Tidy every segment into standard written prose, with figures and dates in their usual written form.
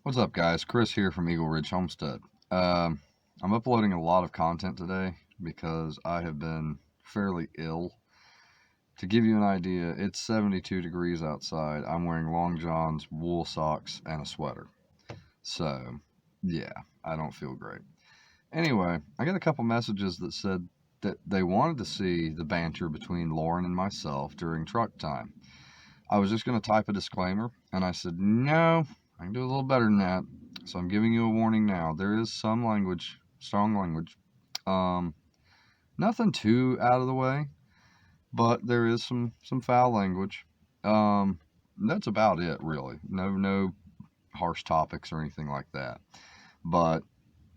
What's up, guys? Chris here from Eagle Ridge Homestead. I'm uploading a lot of content today because I have been fairly ill. To give you an idea, it's 72 degrees outside. I'm wearing long johns, wool socks, and a sweater. So, yeah, I don't feel great. Anyway, I got a couple messages that said that they wanted to see the banter between Lauren and myself during truck time. I was just going to type a disclaimer, and I said, no, I can do a little better than that. So I'm giving you a warning now. There is some language, strong language. Nothing too out of the way, but there is some foul language. That's about it, really. No harsh topics or anything like that. But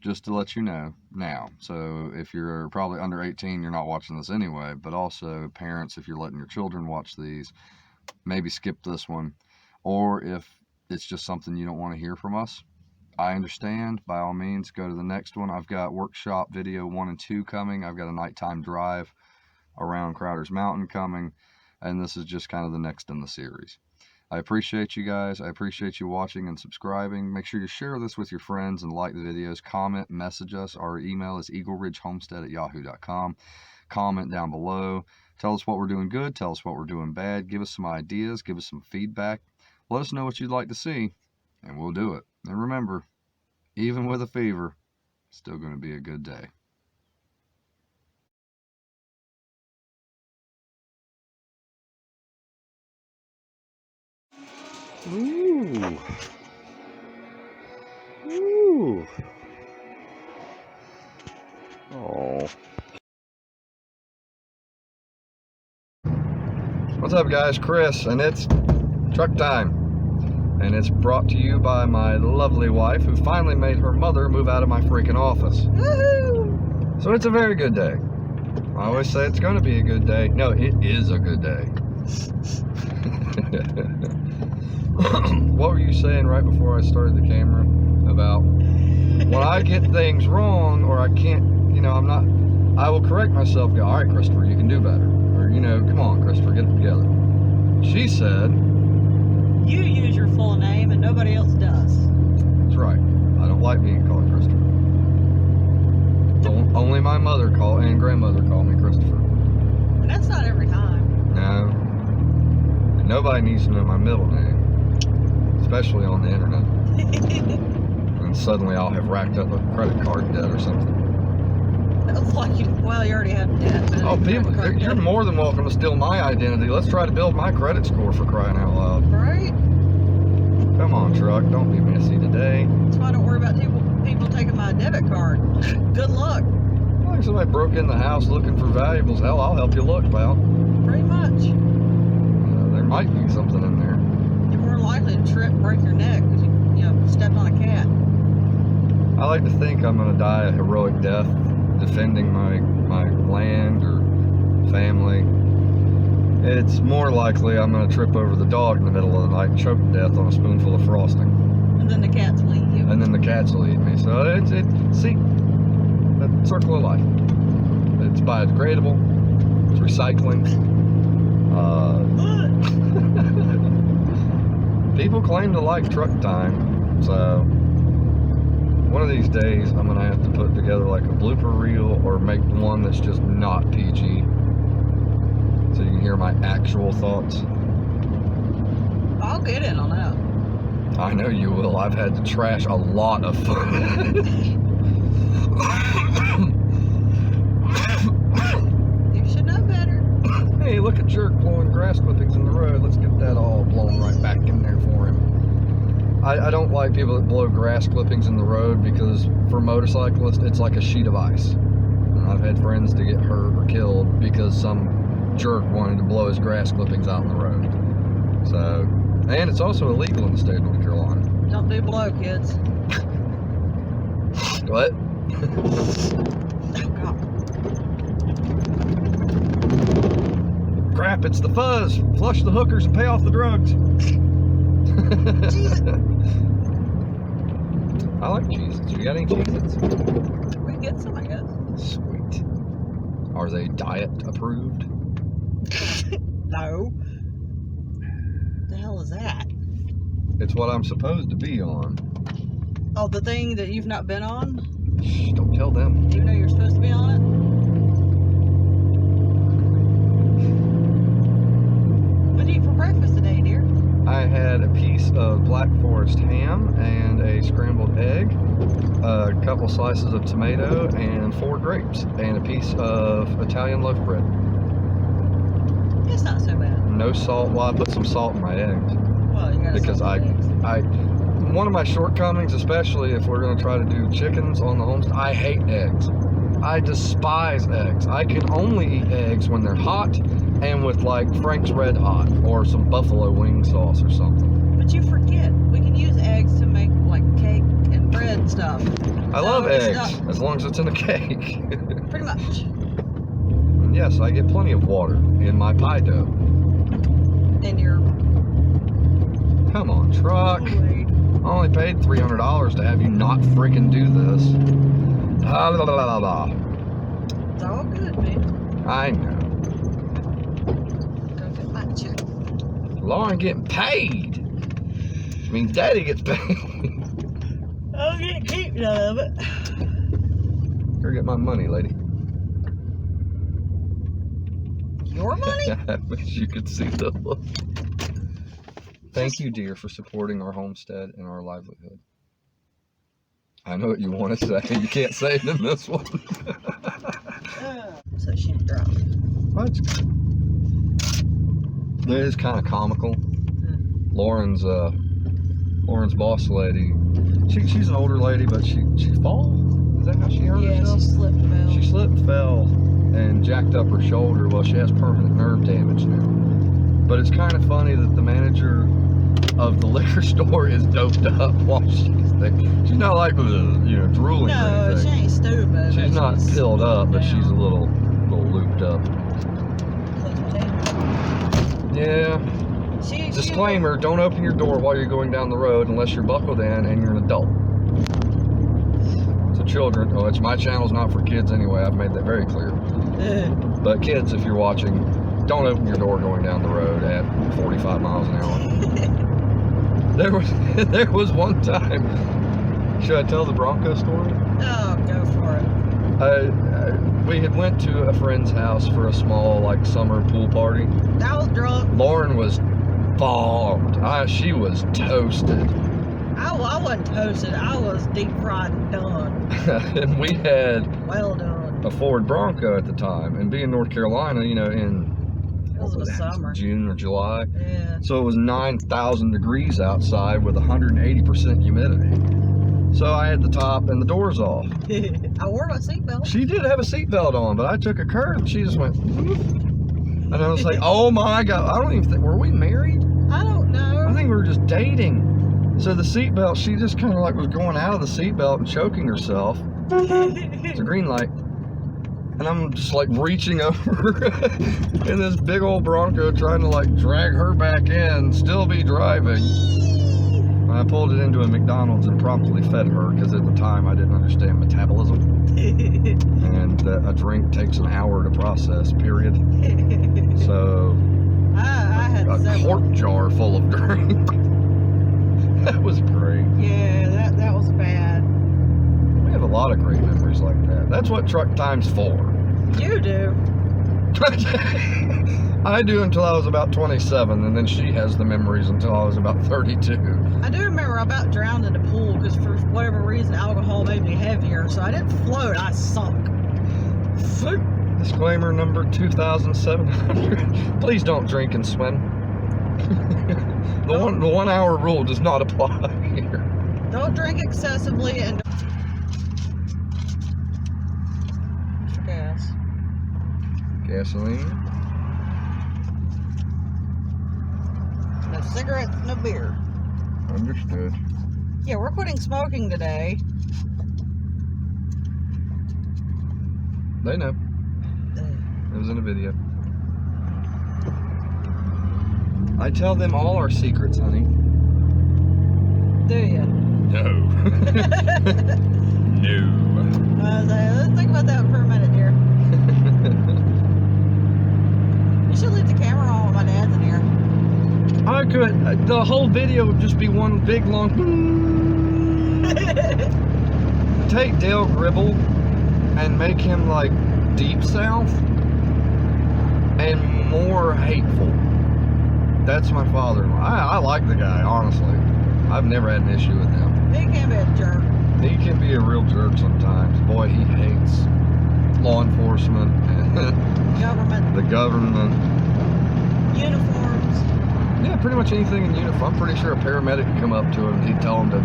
just to let you know now. So if you're probably under 18, you're not watching this anyway. But also, parents, if you're letting your children watch these, maybe skip this one. Or if it's just something you don't want to hear from us, I understand. By all means, go to the next one. I've got workshop video 1 and 2 coming. I've got a nighttime drive around Crowder's Mountain coming. And this is just kind of the next in the series. I appreciate you guys. I appreciate you watching and subscribing. Make sure you share this with your friends and like the videos. Comment, message us. Our email is eagleridgehomestead@yahoo.com. Comment down below. Tell us what we're doing good. Tell us what we're doing bad. Give us some ideas. Give us some feedback. Let us know what you'd like to see, and we'll do it. And remember, even with a fever, it's still going to be a good day. Ooh. Ooh. Oh. What's up, guys? Chris, and it's truck time. And it's brought to you by my lovely wife, who finally made her mother move out of my freaking office. Woohoo! So it's a very good day. I always say it's going to be a good day. No, it is a good day. What were you saying right before I started the camera about when I get things wrong or I can't, I will correct myself, go, all right, Christopher, you can do better. Or, come on, Christopher, get it together. She said, You use your full name and nobody else does. that's right. I don't like being called Christopher. Only my mother and grandmother call me Christopher. And that's not every time. No. And nobody needs to know my middle name, especially on the internet. And suddenly I'll have racked up a credit card debt or something. It's like you already had debt. But Oh, people, you're more than welcome to steal my identity. Let's try to build my credit score, for crying out loud. Right? Come on, truck. Don't be messy today. That's why I don't worry about people taking my debit card. Good luck. Well, if somebody broke in the house looking for valuables, hell, I'll help you look, pal. Pretty much. There might be something in there. You're more likely to trip and break your neck because you stepped on a cat. I like to think I'm going to die a heroic death defending my land or family. It's more likely I'm going to trip over the dog in the middle of the night and choke to death on a spoonful of frosting. And then the cats will eat you. And then the cats will eat me. So see, the circle of life. It's biodegradable. It's recycling. People claim to like truck time, so one of these days I'm gonna have to put together like a blooper reel or make one that's just not PG, so you can hear my actual thoughts. I'll get in on that. I know you will. I've had to trash a lot of fun. You should know better. Hey, look at Jerk blowing grass clippings in the road. Let's get that all blown right back in there for him. I don't like people that blow grass clippings in the road because for motorcyclists, it's like a sheet of ice. And I've had friends to get hurt or killed because some jerk wanted to blow his grass clippings out in the road. So, and it's also illegal in the state of North Carolina. Don't do blow, kids. What? Oh, God. Crap, it's the fuzz. Flush the hookers and pay off the drugs. I like Cheez-Its. You got any Cheez-Its? We can get some, I guess. Sweet. Are they diet approved? No. The hell is that? It's what I'm supposed to be on. Oh, the thing that you've not been on? Shh, don't tell them. Even though you're supposed to be on it? What did you eat for breakfast today, dear? I had a piece of Black Forest ham and a scrambled egg, a couple slices of tomato, and 4 grapes, and a piece of Italian loaf bread. It's not so bad. No salt. Well, I put some salt in my eggs Well, you gotta because salt the eggs. one of my shortcomings, especially if we're going to try to do chickens on the homestead, I hate eggs. I despise eggs. I can only eat eggs when they're hot and with like Frank's Red Hot or some buffalo wing sauce or something. But you forget, we can use eggs to make like cake and bread and stuff. I love eggs as long as it's in a cake. Pretty much. And yes, I get plenty of water in my pie dough. And your Come on, truck. Kool-Aid. I only paid $300 to have you not freaking do this. La, la, la, la, la. It's all good, man. I know. Go get my check. Lauren getting paid. Which means Daddy gets paid. I'll get keep none of it. Go get my money, lady. Your money? I wish you could see the look. Thank you, dear, for supporting our homestead and our livelihood. I know what you want to say. You can't say it in this one. So she didn't drop. That's good. It is kind of comical. Lauren's boss lady. She's an older lady, but she fall. Is that how she hurt herself? She slipped and fell. She slipped and fell and jacked up her shoulder. Well, she has permanent nerve damage now. But it's kind of funny that the manager of the liquor store is doped up while she's there. She's not like drooling or No, anything. she ain't stupid. She's not pilled up, but she's a little looped up. Yeah. Disclaimer, don't open your door while you're going down the road unless you're buckled in and you're an adult. So children, it's my channel's not for kids anyway, I've made that very clear. But kids, if you're watching, don't open your door going down the road at 45 miles an hour. There was one time, should I tell the Bronco story? Oh, go for it. We had went to a friend's house for a small summer pool party. I was drunk. Lauren was bombed. She was toasted. I wasn't toasted. I was deep fried and done. And we had Well done. a Ford Bronco at the time, and being North Carolina, in It was the summer. June or July. Yeah. So it was 9,000 degrees outside with 180% humidity. So I had the top and the doors off. I wore my seatbelt. She did have a seatbelt on, but I took a curve and she just went, and I was like, oh my God, I don't even think, were we married? I don't know. I think we were just dating. So the seatbelt, she just kind of was going out of the seatbelt and choking herself. It's a green light. And I'm just reaching over in this big old Bronco trying to drag her back in, still be driving. I pulled it into a McDonald's and promptly fed her because at the time I didn't understand metabolism. And a drink takes an hour to process, period. So I had a several. quart jar full of drink. That was great. Yeah, that was bad. We have a lot of great memories like that. That's what truck time's for. You do. I do until I was about 27, and then she has the memories until I was about 32. I do remember I about drowned in the pool because for whatever reason alcohol made me heavier, so I didn't float, I sunk. Disclaimer number 2,700. Please don't drink and swim. The 1 hour rule does not apply here. Don't drink excessively and gas. Gasoline. No cigarettes, no beer. Understood. Yeah, we're quitting smoking today. They know. It was in a video. I tell them all our secrets, honey. Do you? No. No. Let's think about that for a minute, dear. You should leave the camera on when my dad's in here. I could. The whole video would just be one big long. Take Dale Gribble and make him like Deep South and more hateful. That's my father-in-law. I like the guy, honestly. I've never had an issue with him. He can be a jerk. He can be a real jerk sometimes. Boy, he hates law enforcement and Government. the government. Uniforms. Yeah, pretty much anything in uniform. I'm pretty sure a paramedic could come up to him and he'd tell him to,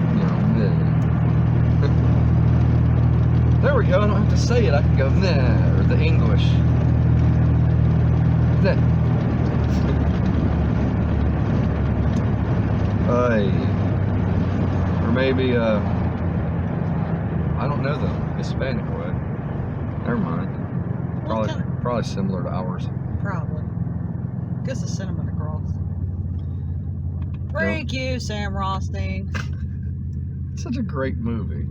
There we go, I don't have to say it. I can go, nah, or the English. Nah. Or maybe, I don't know the Hispanic way. Never mind. Probably similar to ours. Probably. Guess the cinnamon across. Thank you, Sam Rothstein. It's such a great movie.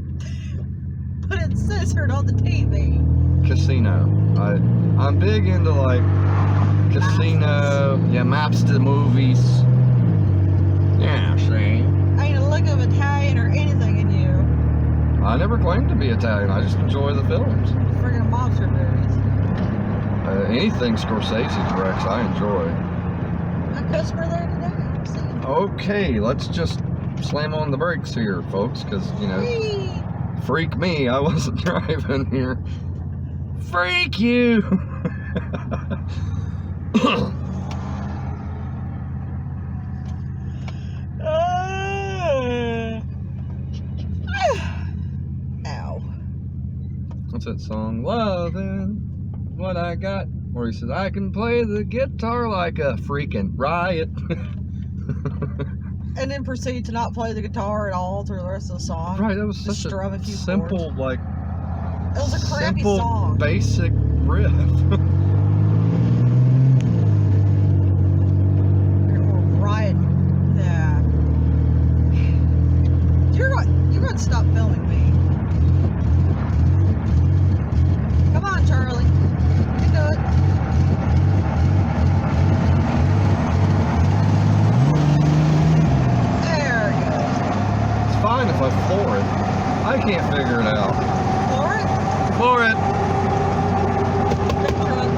But it's censored on the TV. Casino. I'm big into like casino. Yeah, maps to movies. Yeah, see. Ain't a lick of Italian or anything in you. I never claimed to be Italian. I just enjoy the films. Friggin' monster movies. Anything Scorsese directs, I enjoy. My customer there today. I'm seeing. Okay, let's just slam on the brakes here, folks, because, Whee! freak me, I wasn't driving here. Freak you! Ow. What's that song? Loving what I got. Where he says, I can play the guitar like a freaking riot. And then proceed to not play the guitar at all through the rest of the song. Right, that was Just such strum a few simple, chords. like, It was a crappy simple, song. basic riff. Riot. Yeah. You're going to stop filming me. Come on, Charlie. You can do it. There it goes. It's fine if I floor it. I can't figure it out. Floor it. Floor it!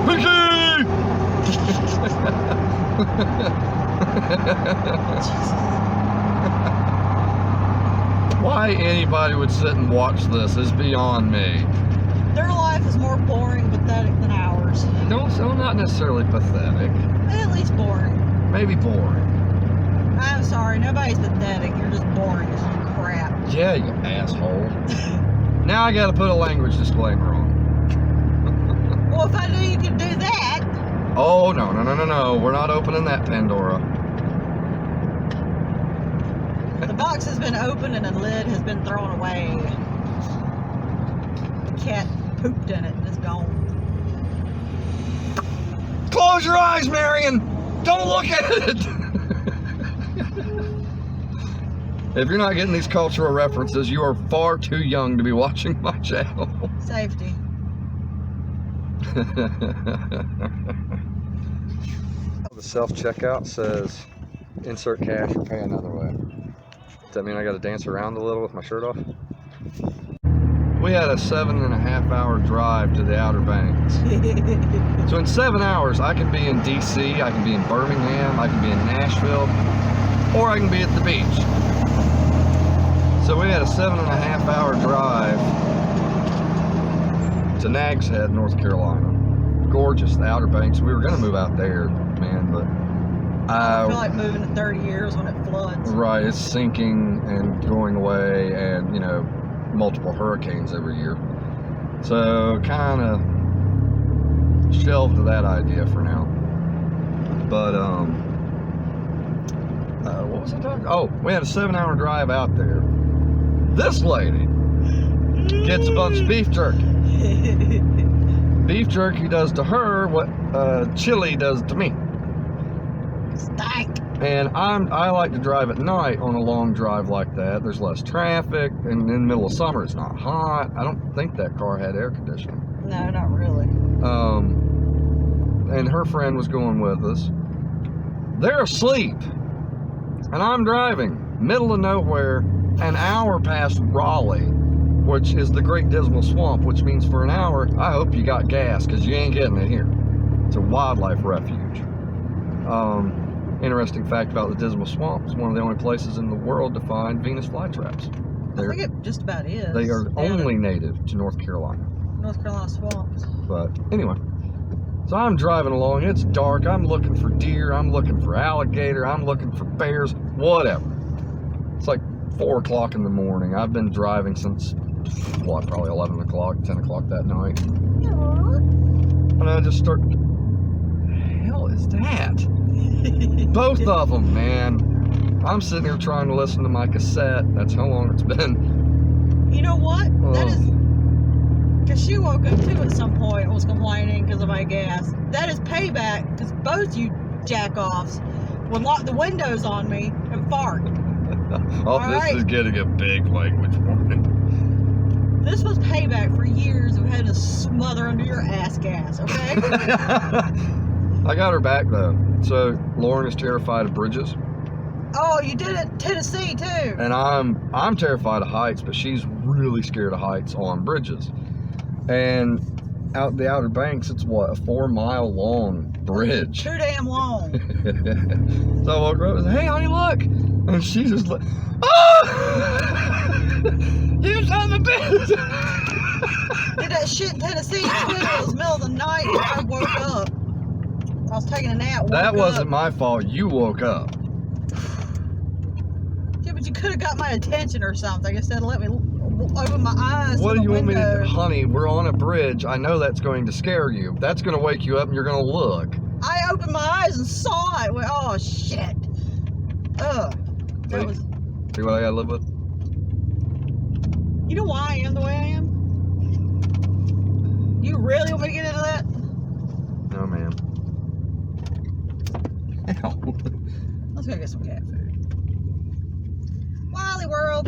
Big truck. Why anybody would sit and watch this is beyond me. Their life is more boring and pathetic than ours. So not necessarily pathetic. At least boring. Maybe boring. I'm sorry, nobody's pathetic. You're just boring as crap. Yeah, you asshole. Now I gotta put a language disclaimer on. Well, if I knew you could do that. Oh, no. We're not opening that Pandora. The box has been opened and the lid has been thrown away. The cat pooped in it and it's gone. Close your eyes, Marion! Don't look at it! If you're not getting these cultural references, you are far too young to be watching my channel. Safety. The self-checkout says insert cash or pay another way. Does that mean I got to dance around a little with my shirt off? We had a 7.5 hour drive to the Outer Banks. So in 7 hours, I can be in DC, I can be in Birmingham, I can be in Nashville, or I can be at the beach. So we had a 7.5 hour drive to Nags Head, North Carolina. Gorgeous, the Outer Banks. We were going to move out there, man, but I feel like moving in 30 years when it floods. Right, it's sinking and going away, and multiple hurricanes every year. So kind of shelved that idea for now. But what was I talking? Oh, we had a 7 hour drive out there. This lady gets a bunch of beef jerky. Beef jerky does to her what chili does to me. Stank. And I like to drive at night on a long drive like that. There's less traffic, and in the middle of summer it's not hot. I don't think that car had air conditioning. No, not really. And her friend was going with us. They're asleep, and I'm driving, middle of nowhere, an hour past Raleigh, which is the Great Dismal Swamp, which means for an hour, I hope you got gas, because you ain't getting it here. It's a wildlife refuge. Interesting fact about the Dismal Swamp, it's one of the only places in the world to find Venus flytraps. I think it just about is. They are down only in native to North Carolina. North Carolina swamps. But anyway, so I'm driving along, it's dark, I'm looking for deer, I'm looking for alligator, I'm looking for bears, whatever. It's like 4 o'clock in the morning. I've been driving since, what, probably 11 o'clock, 10 o'clock that night. And I just start, the hell is that? Both of them, man. I'm sitting here trying to listen to my cassette. That's how long it's been. You know what? That is, because she woke up too at some point and was complaining because of my gas. That is payback, because both you jack-offs would lock the windows on me and fart. Oh, this is getting a big language warning. This was payback for years of having to smother under your ass gas, okay? I got her back though. So Lauren is terrified of bridges. Oh, you did it in Tennessee too. And I'm terrified of heights, but she's really scared of heights on bridges. And out the Outer Banks, it's what, a 4-mile long bridge. Too damn long. So I walk up and say, "Hey honey, look." And she's just like, "Oh! You son of a bitch!" Did that shit in Tennessee too. It was the middle of the night and I woke up. I was taking a nap. That wasn't my fault. You woke up. Yeah, but you could have got my attention or something instead of let me open my eyes. What to do the you want me to window. do? Honey, we're on a bridge. I know that's going to scare you. That's going to wake you up and you're going to look. I opened my eyes and saw it. Went, oh shit. Ugh. That was. See what I got to live with? You know why I am the way I am? You really want me to get into that? No, man. Ow. Let's go get some cat food. Wily World.